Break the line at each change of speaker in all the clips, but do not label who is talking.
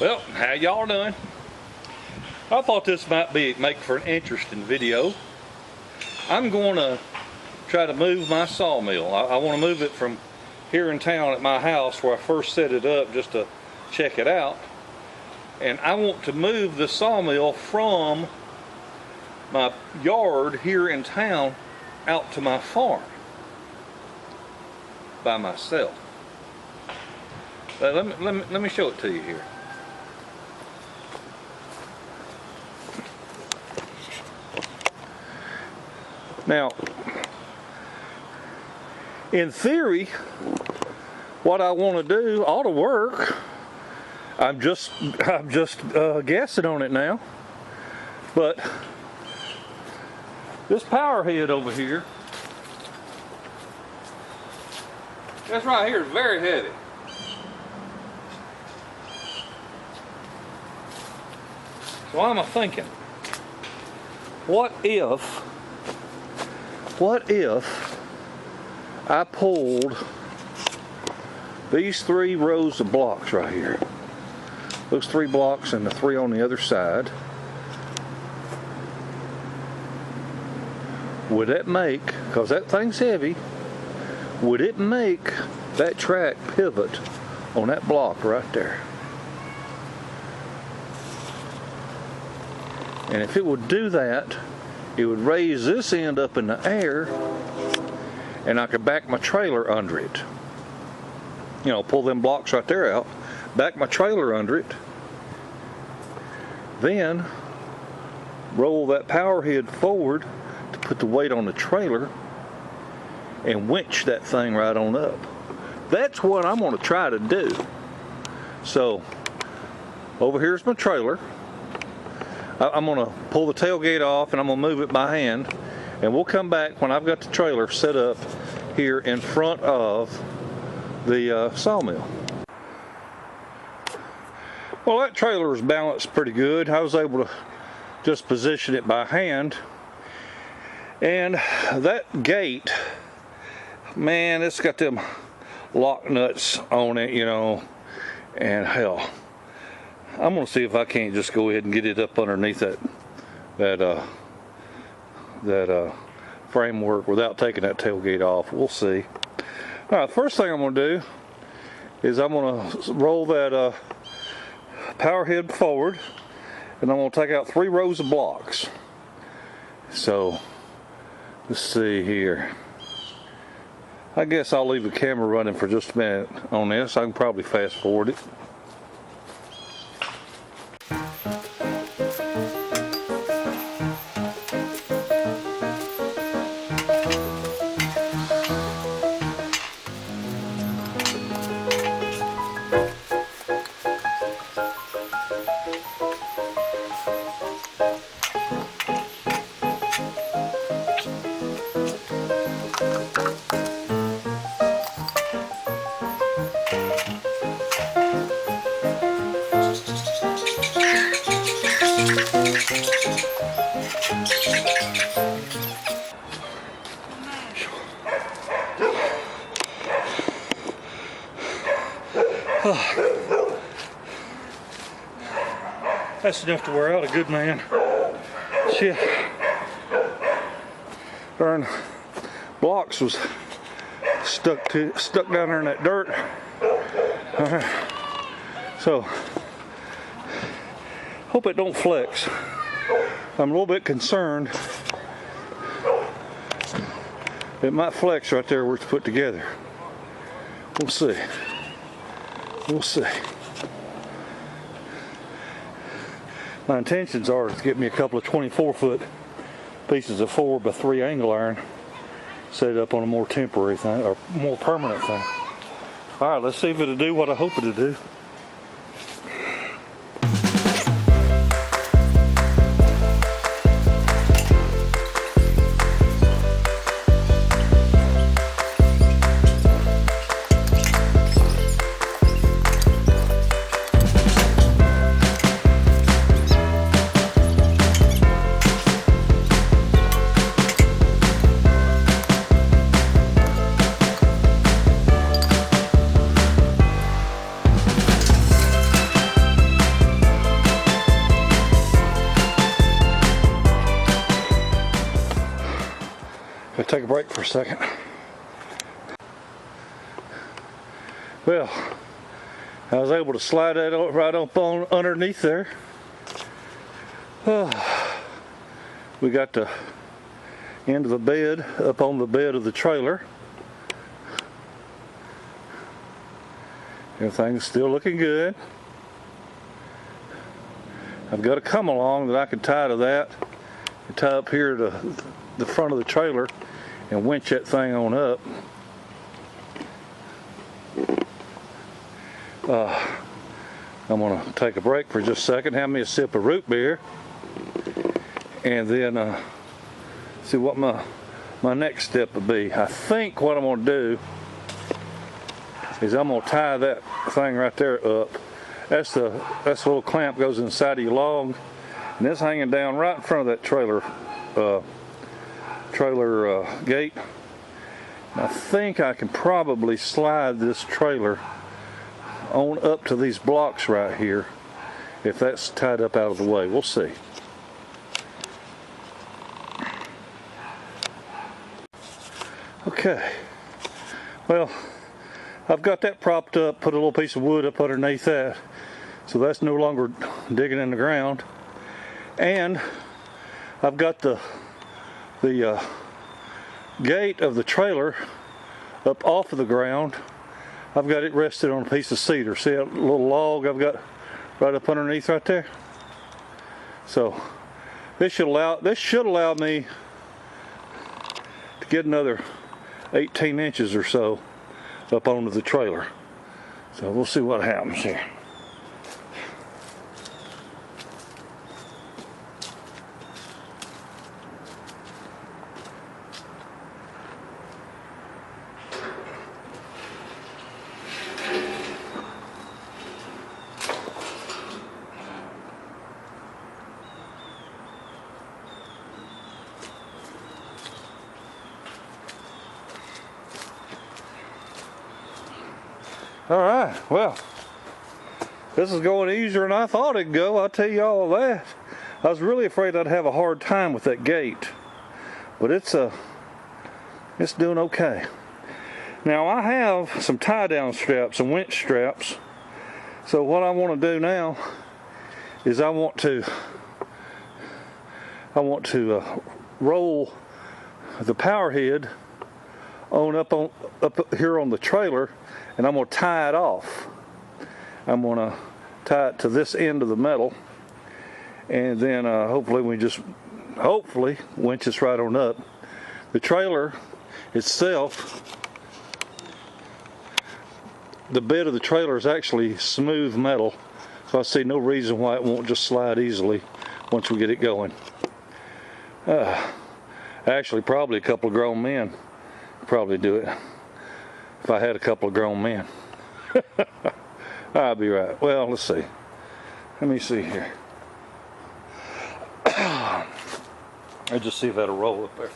Well, how y'all doing? I thought this might make for an interesting video. I'm going to try to move my sawmill. I want to move it from here in town at my house where I first set it up just to check it out. And I want to move the sawmill from my yard here in town out to my farm by myself. Let me show it to you here. Now, in theory, what I want to do ought to work. I'm just guessing on it now. But this power head over here, this right here is very heavy. So I'm thinking, what if I pulled these 3 rows of blocks right here, those 3 blocks and the 3 on the other side? Would that make, because that thing's heavy, would it make that track pivot on that block right there? And if it would do that, it would raise this end up in the air, and I could back my trailer under it. You know, pull them blocks right there out, back my trailer under it, then roll that power head forward to put the weight on the trailer and winch that thing right on up. That's what I'm going to try to do. So over here's my trailer. I'm going to pull the tailgate off and I'm going to move it by hand, and we'll come back when I've got the trailer set up here in front of the sawmill. Well, that trailer is balanced pretty good. I was able to just position it by hand, and that gate, man, it's got them lock nuts on it, you know, and hell, I'm gonna see if I can't just go ahead and get it up underneath that framework without taking that tailgate off. We'll see. All right, first thing I'm gonna do is I'm gonna roll that power head forward, and I'm gonna take out 3 rows of blocks. So let's see here. I guess I'll leave the camera running for just a minute on this. I can probably fast forward it. That's enough to wear out a good man. Shit. Darn blocks was stuck down there in that dirt. So hope it don't flex. I'm a little bit concerned it might flex right there where it's put together. We'll see. We'll see. My intentions are to get me a couple of 24-foot pieces of 4x3 angle iron, set it up on a more temporary thing, or more permanent thing. All right, let's see if it'll do what I hope it'll do. take a break for a second. Well, I was able to slide that right up on underneath there. We got the end of the bed up on the bed of the trailer. Everything's still looking good. I've got a come along that I can tie to that, and tie up here to the front of the trailer and winch that thing on up. I'm going to take a break for just a second, have me a sip of root beer, and then see what my next step would be. I think what I'm going to do is I'm going to tie that thing right there up. That's the little clamp goes inside of your log, and it's hanging down right in front of that trailer gate. And I think I can probably slide this trailer on up to these blocks right here if that's tied up out of the way. We'll see. Okay, well, I've got that propped up, put a little piece of wood up underneath that, so that's no longer digging in the ground. And I've got the gate of the trailer up off of the ground. I've got it rested on a piece of cedar. See that little log I've got right up underneath right there? So this should allow me to get another 18 inches or so up onto the trailer. So we'll see what happens here. All right, well, this is going easier than I thought it'd go. I'll tell you all that. I was really afraid I'd have a hard time with that gate, but it's doing okay. Now I have some tie-down straps, some winch straps. So what I want to do now is I want to roll the power head up here on the trailer, and I'm going to tie it off. I'm going to tie it to this end of the metal, and then hopefully winch this right on up. The trailer itself, the bed of the trailer is actually smooth metal, so I see no reason why it won't just slide easily once we get it going. Actually, probably a couple of grown men could probably do it. If I had a couple of grown men. I'll be right. Well, let's see. Let me see here. I'll just see if that'll roll up there.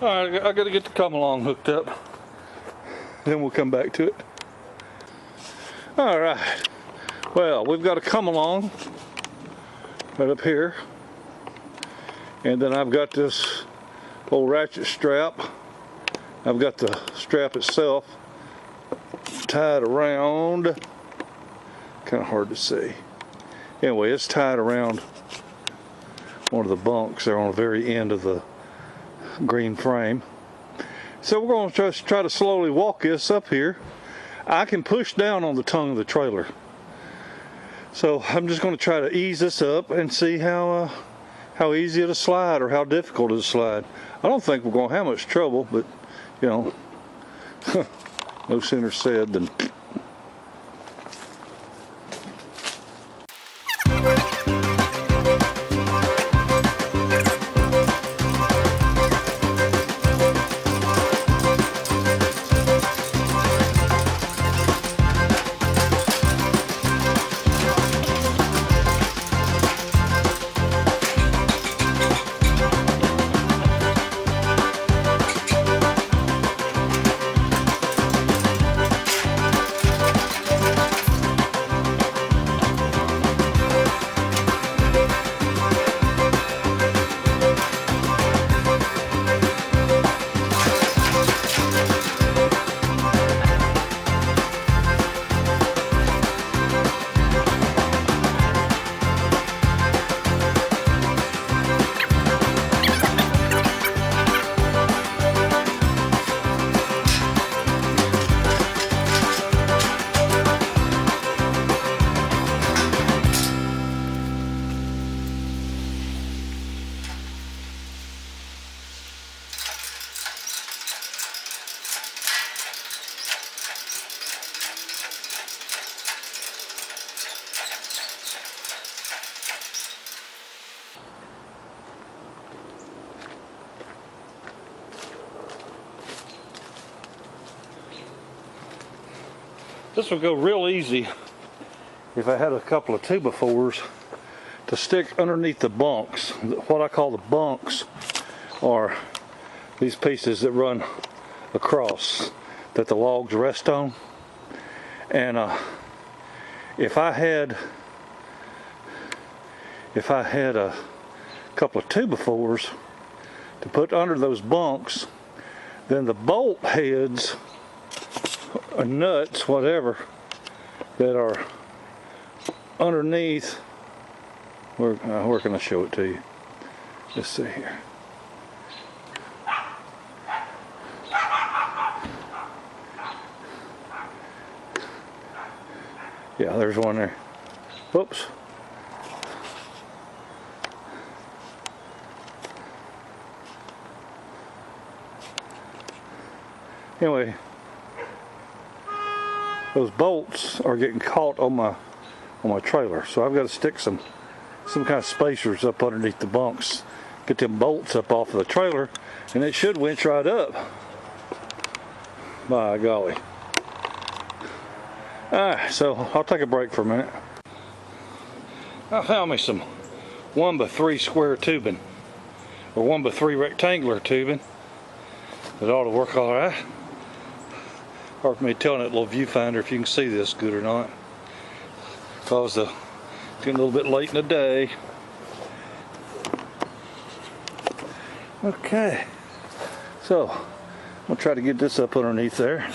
All right, I got to get the come along hooked up. Then we'll come back to it. All right. Well, we've got to come along right up here. And then I've got this old ratchet strap. I've got the strap itself tied around. Kind of hard to see. Anyway, it's tied around one of the bunks there on the very end of the green frame. So we're going to try to slowly walk this up here. I can push down on the tongue of the trailer. So I'm just going to try to ease this up and see how easy it'll slide or how difficult it'll slide. I don't think we're going to have much trouble, but you know, no sooner said than. This would go real easy if I had a couple of 2x4s to stick underneath the bunks. What I call the bunks are these pieces that run across that the logs rest on. And if I had a couple of 2x4s to put under those bunks, then the bolt heads or nuts, whatever, that are underneath, where can I show it to you? Let's see here. Yeah, there's one there. Whoops. Anyway, those bolts are getting caught on my trailer, so I've got to stick some kind of spacers up underneath the bunks, get them bolts up off of the trailer, and it should winch right up. By golly. Alright, so I'll take a break for a minute. I found me some 1x3 square tubing, or 1x3 rectangular tubing. It ought to work all right. Hard for me telling that little viewfinder if you can see this good or not, because it's getting a little bit late in the day. Okay, so I'm gonna try to get this up underneath there.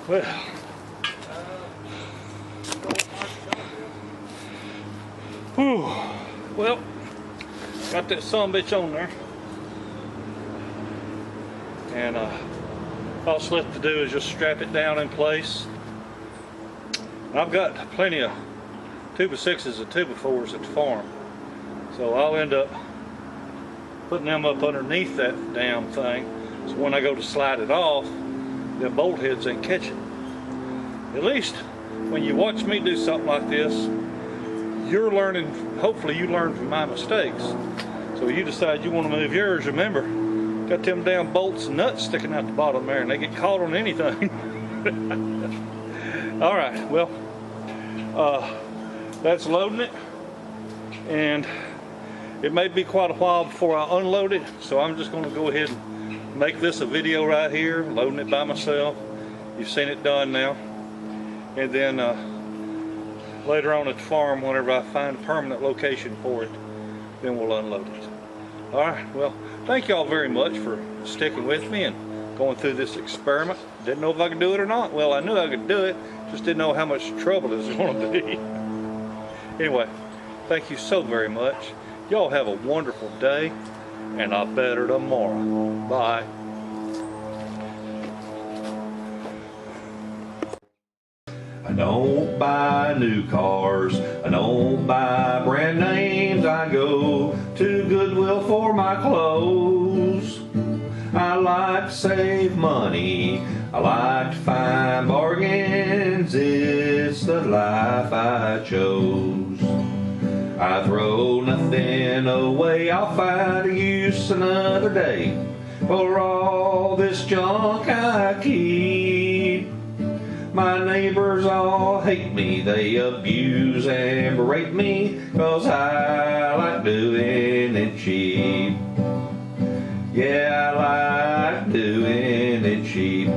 Well, whew. Well, got that sumbitch on there, and all that's left to do is just strap it down in place. I've got plenty of 2x6s and 2x4s at the farm, so I'll end up putting them up underneath that damn thing, so when I go to slide it off, the bolt heads ain't catching. At least when you watch me do something like this, you're learning. Hopefully you learn from my mistakes. So you decide you want to move yours, remember, got them damn bolts and nuts sticking out the bottom there, and they get caught on anything. All right, well, that's loading it, and it may be quite a while before I unload it, so I'm just going to go ahead and make this a video right here, loading it by myself. You've seen it done now, and then later on at the farm, whenever I find a permanent location for it, then we'll unload it. All right, well, thank y'all very much for sticking with me and going through this experiment. Didn't know if I could do it or not. Well, I knew I could do it, just didn't know how much trouble it was going to be. Anyway, thank you so very much. Y'all have a wonderful day, and I'll better tomorrow. Bye. I don't buy new cars, I don't buy brand names, I go to Goodwill for my clothes. I like to save money, I like to find bargains, it's the life I chose. I throw nothing away, I'll find a use another day for all this junk I keep. My neighbors all hate me, they abuse and berate me, 'cause I like doing it cheap. Yeah, I like doing it cheap.